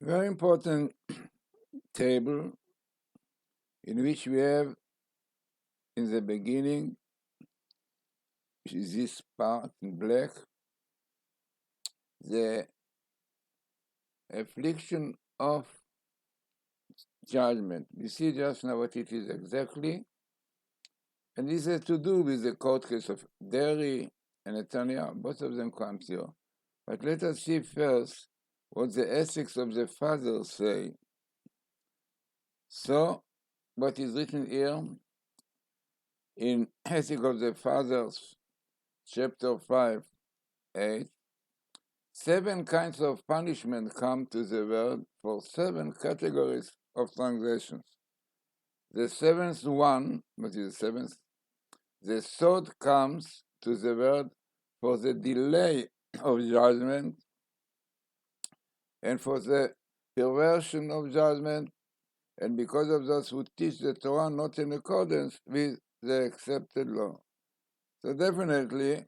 Very important table in which we have in the beginning, which is this part in black, the affliction of judgment. We see just now what it is exactly. And this has to do with the court case of Deri and Netanyahu. Both of them come here. But let us see first what the ethics of the fathers say. So, what is written here in Ethics of the Fathers, chapter 5, 8, 7 kinds of punishment come to the world for 7 categories of transgressions. The seventh one, what is the seventh? The sword comes to the world for the delay of judgment and for the perversion of judgment, and because of those who teach the Torah not in accordance with the accepted law. So definitely,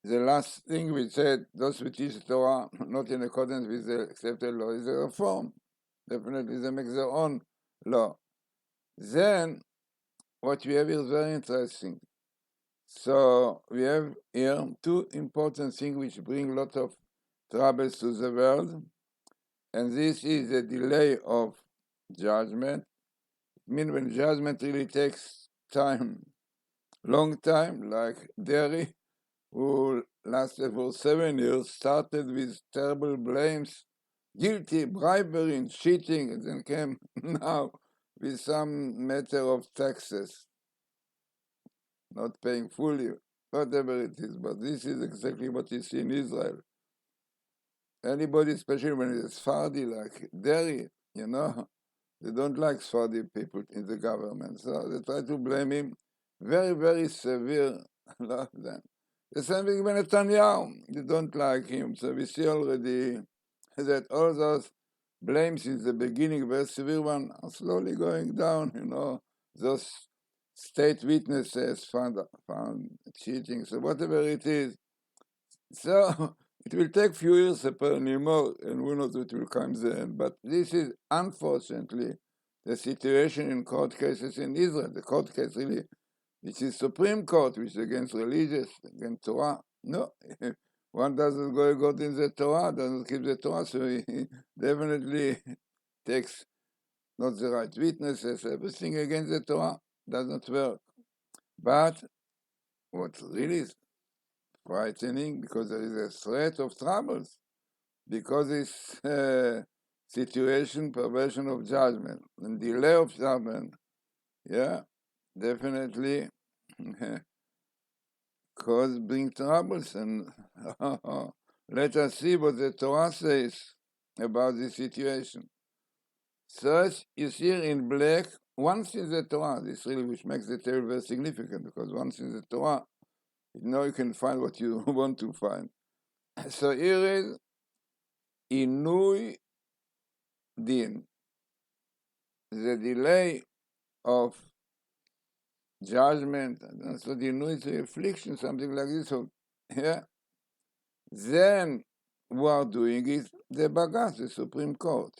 the last thing we said, those who teach the Torah not in accordance with the accepted law, is a reform. Definitely, they make their own law. Then, what we have is very interesting. So, we have here 2 important things which bring a lot of troubles to the world, and this is the delay of judgment. I mean, when judgment really takes time, long time, like Deri, who lasted for 7 years, started with terrible blames, guilty, bribery, and cheating, and then came now with some matter of taxes, not paying fully, whatever it is. But this is exactly what you see in Israel. Anybody, especially when it's Sephardi, like Deri, they don't like Sephardi people in the government, so they try to blame him very, very severe. Love them. The same thing with Netanyahu. They don't like him. So we see already that all those blames in the beginning, very severe one, are slowly going down, Those state witnesses found cheating. So whatever it is. So it will take few years anymore, and who knows what will come then. But this is, unfortunately, the situation in court cases in Israel. The court case really, which is Supreme Court, which is against religious, against Torah. No, one doesn't go in the Torah, doesn't keep the Torah, so he definitely takes not the right witnesses, everything against the Torah doesn't work. But what really is frightening, because there is a threat of troubles, because this situation, perversion of judgment, and delay of judgment, definitely bring troubles. And let us see what the Torah says about this situation. So you see in black, once in the Torah, this really which makes the table very significant, because once in the Torah, you can find what you want to find. So here is Inui Din, the delay of judgment. So the Inui is affliction, something like this. So, then who are doing it? The Bagas, the Supreme Court,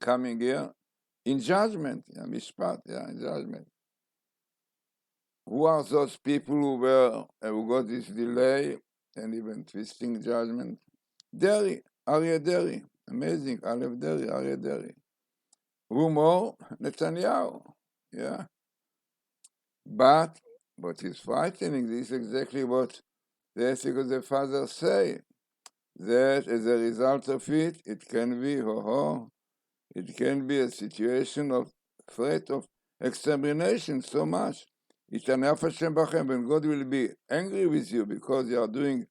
coming here in judgment, Mishpat, in judgment. Who are those people who got this delay and even twisting judgment? Deri, Aryeh Deri, amazing, Aleph Deri, Aryeh Deri. Who more? Netanyahu, But what is frightening, this is exactly what the ethics of the fathers say, that as a result of it, it can be, it can be a situation of threat of extermination so much. Yit'anaf Hashem bachem, when God will be angry with you because you are doing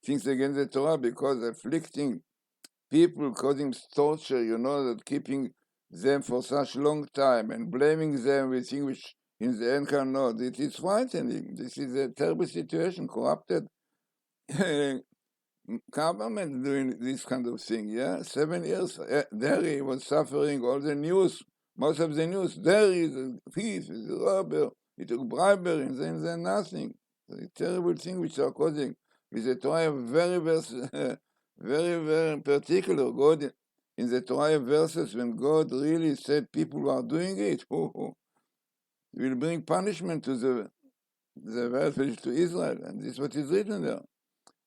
things against the Torah, because afflicting people, causing torture, that keeping them for such long time and blaming them with things which in the end cannot. It is frightening. This is a terrible situation, corrupted government doing this kind of thing, 7 years, Deri was suffering all the news, most of the news. Deri is a thief, is a robber, he took bribery, and then nothing. The terrible thing which are causing with the Torah, very, very very, very particular. God, in the Torah verses, when God really said people who are doing it, will bring punishment to the verses to Israel, and this is what is written there.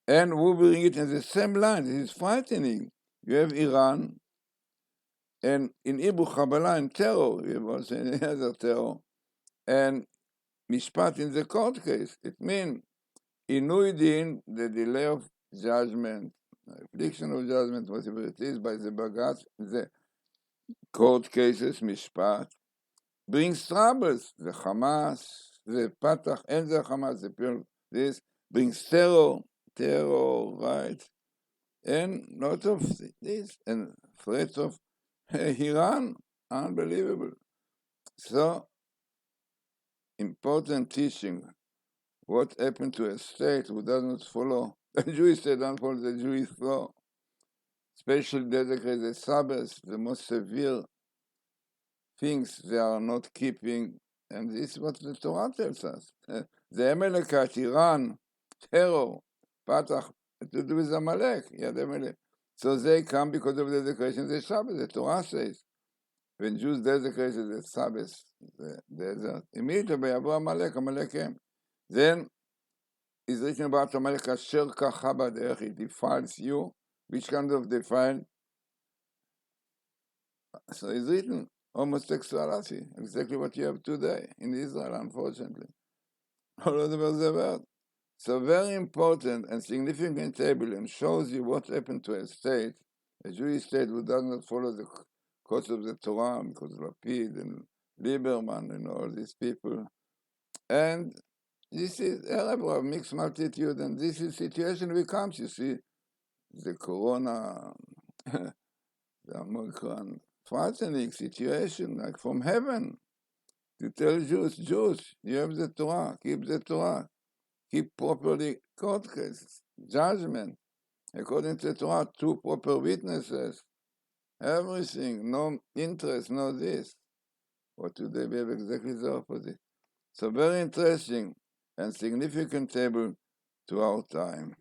And we bring it in the same line. This is frightening. You have Iran, and in Hebrew, Kabbalah and terror, you have also any other terror, and Mishpat in the court case. It means Inui Din, the delay of judgment, affliction of judgment, whatever it is, by the Bagat, the court cases, Mishpat, brings troubles. The Hamas, the Fatah, and the Hamas, the people, this brings terror, right? And lot of this, and threats of Iran, unbelievable. So, important teaching. What happened to a state who does not follow the Jewish state, don't follow the Jewish law, especially dedicated the Sabbath, the most severe things they are not keeping, and this is what the Torah tells us. The Amalekite, Iran, terror, Fatah, to do with Amalek, so they come because of the dedication of the Sabbath. The Torah says, when Jews dedicated the Sabbath, the desert, immediately Amalek came. Then is written about Amalek, Asher kacha b'derech, it defiles you. Which kind of defile? So it's written homosexuality, exactly what you have today in Israel, unfortunately. All over the world. So very important and significant table, and shows you what happened to a state, a Jewish state who does not follow the codes of the Torah, because Lapid and Lieberman and all these people. And this is Arab of mixed multitude, and this is situation becomes, you see, the Corona, the Omicron, frightening situation, like from heaven, to tell Jews, you have the Torah, keep properly court cases, judgment, according to the Torah, two proper witnesses, everything, no interest, no this. But today we have exactly the opposite. So very interesting and significant table to our time.